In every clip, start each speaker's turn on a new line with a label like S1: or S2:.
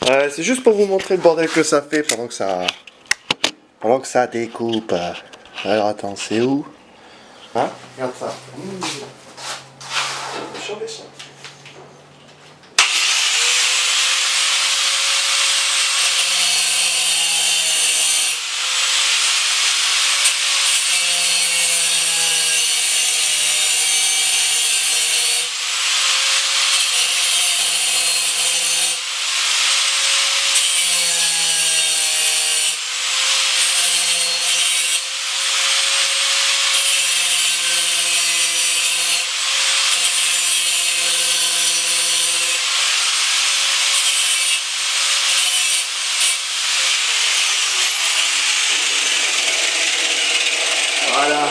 S1: C'est juste pour vous montrer le bordel que ça fait pendant que ça découpe. Alors attends, c'est où? Hein? Regarde ça. Changer ça. Voilà,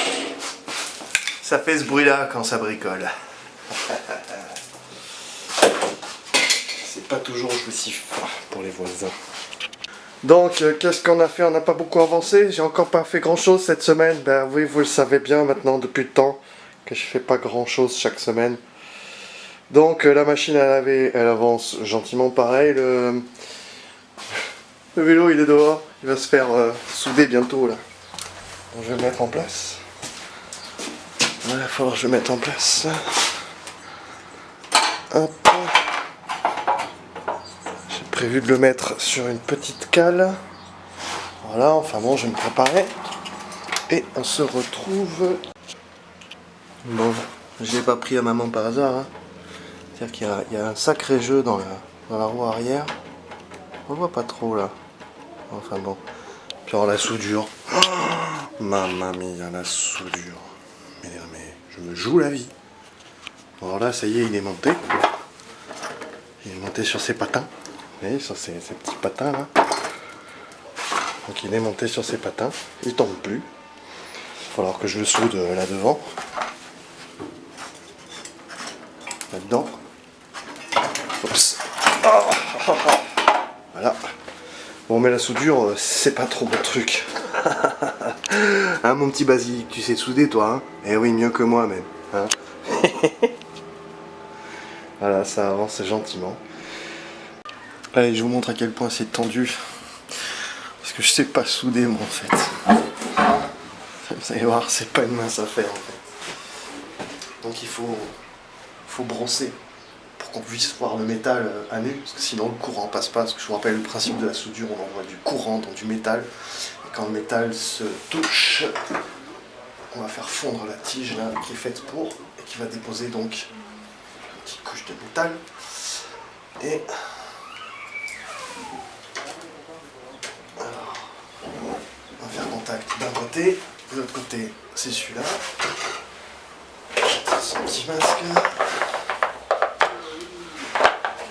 S1: ça fait ce bruit là quand ça bricole. C'est pas toujours jouissif pour les voisins. Donc qu'est-ce qu'on a fait? On n'a pas beaucoup avancé, j'ai encore pas fait grand chose cette semaine. Ben oui, vous le savez bien maintenant depuis le temps que je fais pas grand chose chaque semaine. Donc la machine à laver elle avance gentiment pareil, le vélo il est dehors, il va se faire souder bientôt là. Je vais le mettre en place. Voilà, il va falloir que je le mette en place. Hop. J'ai prévu de le mettre sur une petite cale. Voilà, enfin bon, je vais me préparer. Et on se retrouve... Bon, je l'ai pas pris à maman par hasard. Hein. C'est-à-dire qu'il y a un sacré jeu dans la roue arrière. On voit pas trop là. Enfin bon. Puis alors la soudure. Oh, mamma mia, la soudure. Mais je me joue la vie. Bon, alors là, ça y est, il est monté. Il est monté sur ses patins. Vous voyez, sur ces petits patins là. Donc il est monté sur ses patins. Il tombe plus. Il va falloir que je le soude là devant. Là-dedans. Oups. Oh. Voilà. Bon, mais la soudure, c'est pas trop mon truc. Hein, mon petit Basilic, tu sais souder, toi, hein? Eh oui, mieux que moi, même. Hein. Voilà, ça avance gentiment. Allez, je vous montre à quel point c'est tendu. Parce que je sais pas souder, moi, en fait. Vous allez voir, c'est pas une mince affaire, en fait. Donc il faut brosser. Qu'on puisse voir le métal à nu, parce que sinon le courant passe pas, parce que je vous rappelle le principe de la soudure, on envoie du courant dans du métal, et quand le métal se touche, on va faire fondre la tige là, qui est faite pour, et qui va déposer donc une petite couche de métal, et alors, on va faire contact d'un côté, de l'autre côté c'est celui-là, son petit masque.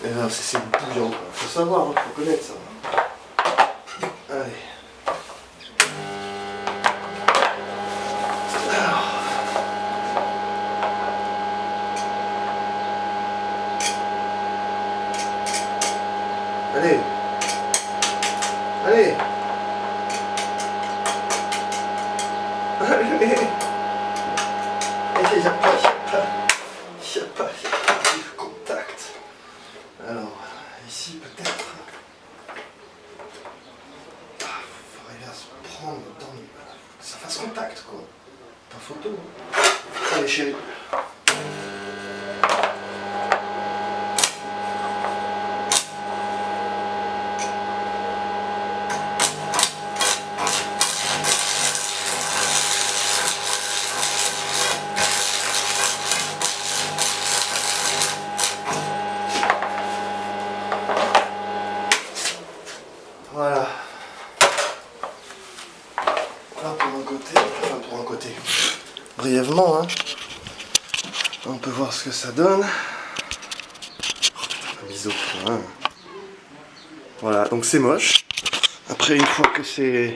S1: Et là, c'est bouillant, quoi. Faut savoir, hein, faut connaître ça. Allez. Alors. Allez. Allez. Allez. Il n'y a pas de contact. Alors, ici peut-être, il faut arriver à se prendre dans le... que ça fasse contact quoi, pas photo. Allez chérie. Voilà. Voilà pour un côté, enfin pour un côté. Brièvement, hein. On peut voir ce que ça donne. Oh, biseau, hein. Voilà, donc c'est moche. Après une fois que c'est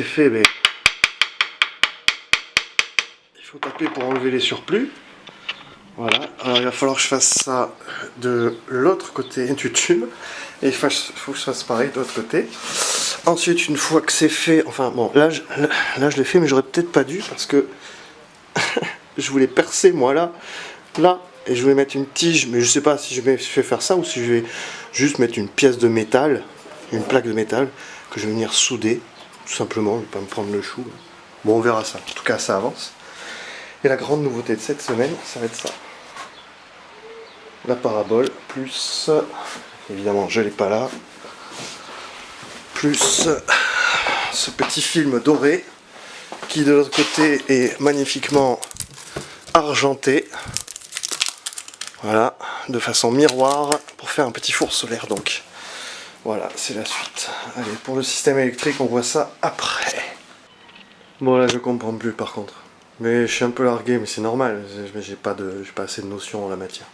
S1: fait, ben, il faut taper pour enlever les surplus. Voilà, alors il va falloir que je fasse ça de l'autre côté du tube. Et il faut que je fasse pareil de l'autre côté. Ensuite, une fois que c'est fait, enfin bon, là je l'ai fait, mais j'aurais peut-être pas dû parce que je voulais percer moi là et je vais mettre une tige, mais je sais pas si je vais faire ça ou si je vais juste mettre une pièce de métal, une plaque de métal que je vais venir souder, tout simplement, je vais pas me prendre le chou. Bon, on verra ça, en tout cas ça avance. Et la grande nouveauté de cette semaine, ça va être ça. La parabole, plus, évidemment je l'ai pas là, plus ce petit film doré, qui de l'autre côté est magnifiquement argenté. Voilà, de façon miroir, pour faire un petit four solaire donc. Voilà, c'est la suite. Allez, pour le système électrique, on voit ça après. Bon là, je comprends plus par contre. Mais je suis un peu largué, mais c'est normal, j'ai pas assez de notions en la matière.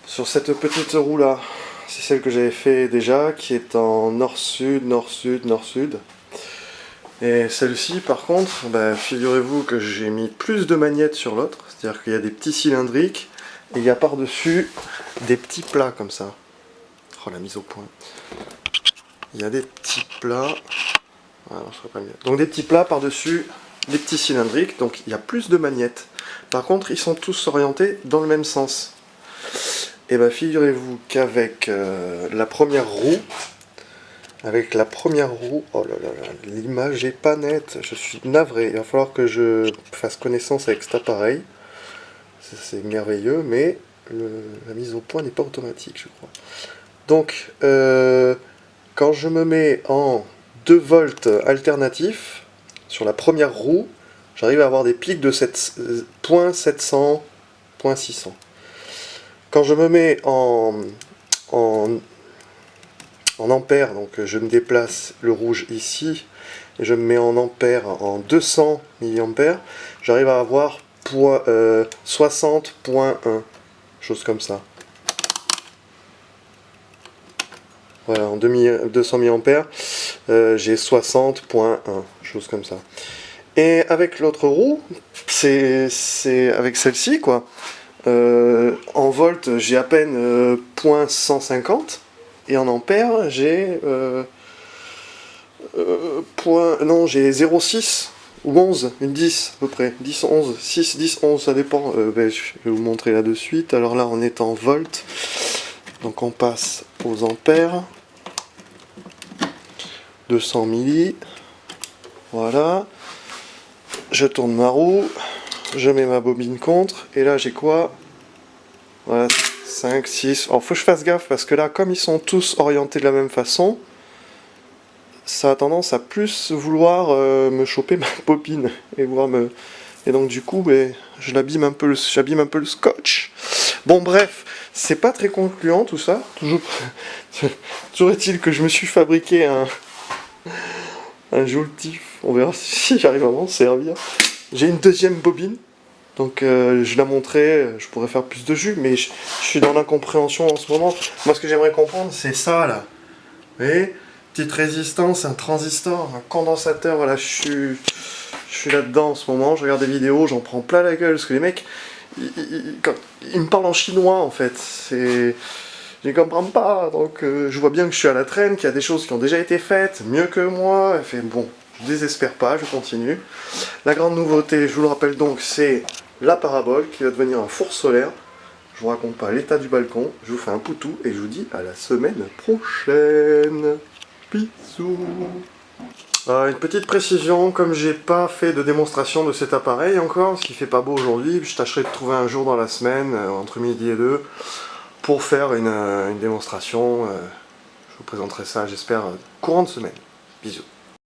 S1: Sur cette petite roue là, c'est celle que j'avais fait déjà, qui est en nord-sud, nord-sud, nord-sud. Et celle-ci par contre, bah, figurez-vous que j'ai mis plus de magnettes sur l'autre, c'est-à-dire qu'il y a des petits cylindriques, et il y a par-dessus des petits plats comme ça. Oh la mise au point. Il y a des petits plats, ah, non, je ferai pas mieux. Donc des petits plats par-dessus, des petits cylindriques, donc il y a plus de magnettes. Par contre, ils sont tous orientés dans le même sens. Et bien figurez-vous qu'avec la première roue, oh là là là, l'image est pas nette, je suis navré, il va falloir que je fasse connaissance avec cet appareil, c'est merveilleux, mais la mise au point n'est pas automatique, je crois. Donc, quand je me mets en 2 volts alternatifs, sur la première roue, j'arrive à avoir des pics de 0.700, 0.600. Quand je me mets en ampères, donc je me déplace le rouge ici, et je me mets en ampères en 200 mA, j'arrive à avoir 60.1, chose comme ça. Voilà, en 200 mA, j'ai 60.1, chose comme ça. Et avec l'autre roue, c'est avec celle-ci, quoi. En volts, j'ai à peine 0.150, et en ampères, j'ai j'ai 0,6 ou 11, une 10 à peu près, 10, 11, 6, 10, 11, ça dépend. Je vais vous montrer là de suite. Alors là, on est en volts, donc on passe aux ampères. 200 milli, voilà, je tourne ma roue, je mets ma bobine contre, et là j'ai quoi? Voilà, 5, 6, alors faut que je fasse gaffe, parce que là, comme ils sont tous orientés de la même façon, ça a tendance à plus vouloir me choper ma bobine, et donc du coup, je l'abîme un peu, j'abîme un peu le scotch. Bon bref, c'est pas très concluant tout ça, toujours est-il que je me suis fabriqué un joultif, on verra si j'arrive à m'en servir. J'ai une deuxième bobine, donc je la montrerai, je pourrais faire plus de jus, mais je suis dans l'incompréhension en ce moment. Moi ce que j'aimerais comprendre, c'est ça là. Vous voyez, petite résistance, un transistor, un condensateur, voilà, je suis là-dedans en ce moment, je regarde des vidéos, j'en prends plein la gueule, parce que les mecs, ils me parlent en chinois en fait, je ne comprends pas, donc je vois bien que je suis à la traîne, qu'il y a des choses qui ont déjà été faites, mieux que moi, et bon, je désespère pas, je continue. La grande nouveauté, je vous le rappelle donc, c'est la parabole qui va devenir un four solaire. Je vous raconte pas l'état du balcon, je vous fais un poutou et je vous dis à la semaine prochaine. Bisous. Une petite précision, comme j'ai pas fait de démonstration de cet appareil encore, parce qu'il fait pas beau aujourd'hui, je tâcherai de trouver un jour dans la semaine, entre midi et 2, pour faire une démonstration. Je vous présenterai ça, j'espère, courant de semaine. Bisous.